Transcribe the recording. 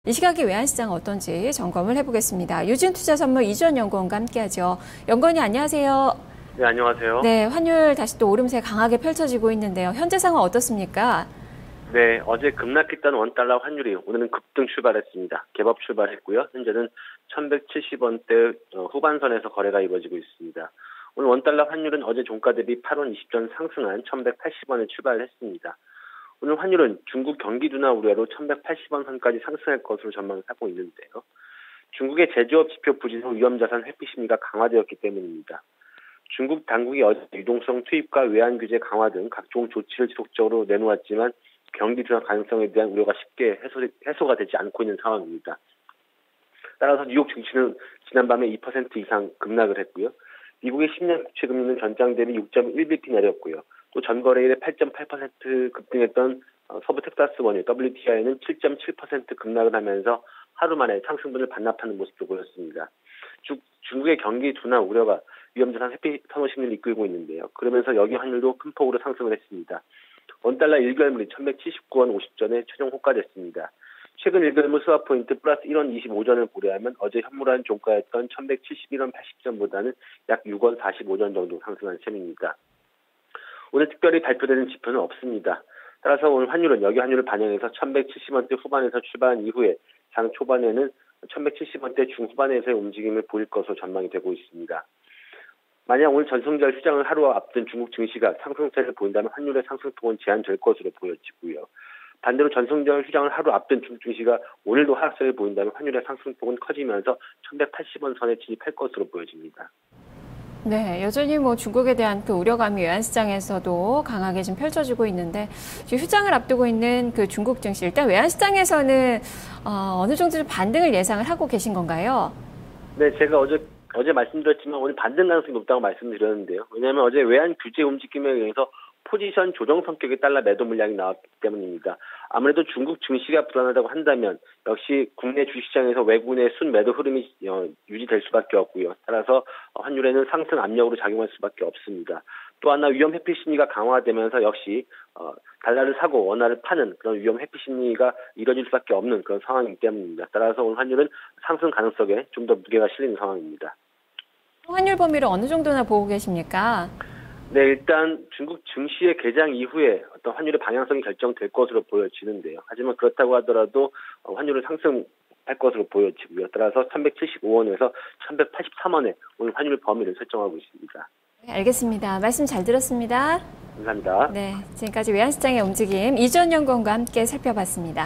이 시각의 외환시장 어떤지 점검을 해보겠습니다. 유진투자선물 이주연 연구원과 함께하죠. 연구원님 안녕하세요. 네, 안녕하세요. 네, 환율 다시 또 오름세 강하게 펼쳐지고 있는데요. 현재 상황 어떻습니까? 네, 어제 급락했던 원달러 환율이 오늘은 급등 출발했습니다. 개법 출발했고요. 현재는 1170원대 후반선에서 거래가 이루어지고 있습니다. 오늘 원달러 환율은 어제 종가 대비 8원 20전 상승한 1180원에 출발했습니다. 오늘 환율은 중국 경기 둔화 우려로 1180원 선까지 상승할 것으로 전망하고 있는데요. 중국의 제조업 지표 부진으로 위험자산 회피 심리가 강화되었기 때문입니다. 중국 당국이 어제 유동성 투입과 외환 규제 강화 등 각종 조치를 지속적으로 내놓았지만 경기 둔화 가능성에 대한 우려가 쉽게 해소가 되지 않고 있는 상황입니다. 따라서 뉴욕 증시는 지난밤에 2% 이상 급락을 했고요. 미국의 10년 국채 금리는 전장 대비 6.1bp 내렸고요. 또 전거래일에 8.8% 급등했던 서부 텍사스 원유 WTI는 7.7% 급락을 하면서 하루 만에 상승분을 반납하는 모습도 보였습니다. 중국의 경기 둔화 우려가 위험자산 회피 선호 심리를 이끌고 있는데요. 그러면서 여기 환율도 큰 폭으로 상승을 했습니다. 원달러 1결물이 1179원 50전에 최종 호가됐습니다. 최근 1결물 스왑 포인트 플러스 1원 25전을 고려하면 어제 현물한 종가였던 1171원 80전보다는 약 6원 45전 정도 상승한 셈입니다. 오늘 특별히 발표되는 지표는 없습니다. 따라서 오늘 환율은 여기 환율을 반영해서 1170원대 후반에서 출발한 이후에 장 초반에는 1170원대 중후반에서의 움직임을 보일 것으로 전망이 되고 있습니다. 만약 오늘 전성절 휴장을 하루 앞둔 중국 증시가 상승세를 보인다면 환율의 상승폭은 제한될 것으로 보여지고요. 반대로 전성절 휴장을 하루 앞둔 중국 증시가 오늘도 하락세를 보인다면 환율의 상승폭은 커지면서 1180원 선에 진입할 것으로 보여집니다. 네, 여전히 중국에 대한 그 우려감이 외환시장에서도 강하게 지금 펼쳐지고 있는데, 지금 휴장을 앞두고 있는 그 중국 증시, 일단 외환시장에서는 어느 정도 좀 반등을 예상을 하고 계신 건가요? 네, 제가 어제 말씀드렸지만 오늘 반등 가능성이 높다고 말씀드렸는데요. 왜냐하면 어제 외환 규제 움직임에 의해서 포지션 조정 성격의 달러 매도 물량이 나왔기 때문입니다. 아무래도 중국 증시가 불안하다고 한다면 역시 국내 주식시장에서 외국인의 순매도 흐름이 유지될 수밖에 없고요. 따라서 환율에는 상승 압력으로 작용할 수밖에 없습니다. 또 하나 위험 회피 심리가 강화되면서 역시 달러를 사고 원화를 파는 그런 위험 회피 심리가 이뤄질 수밖에 없는 그런 상황이기 때문입니다. 따라서 오늘 환율은 상승 가능성에 좀 더 무게가 실리는 상황입니다. 환율 범위를 어느 정도나 보고 계십니까? 네, 일단 중국 증시의 개장 이후에 어떤 환율의 방향성이 결정될 것으로 보여지는데요. 하지만 그렇다고 하더라도 환율은 상승할 것으로 보여지고요. 따라서 1175원에서 1183원에 오늘 환율 범위를 설정하고 있습니다. 네, 알겠습니다. 말씀 잘 들었습니다. 감사합니다. 네, 지금까지 외환시장의 움직임 이주연 연구원과 함께 살펴봤습니다.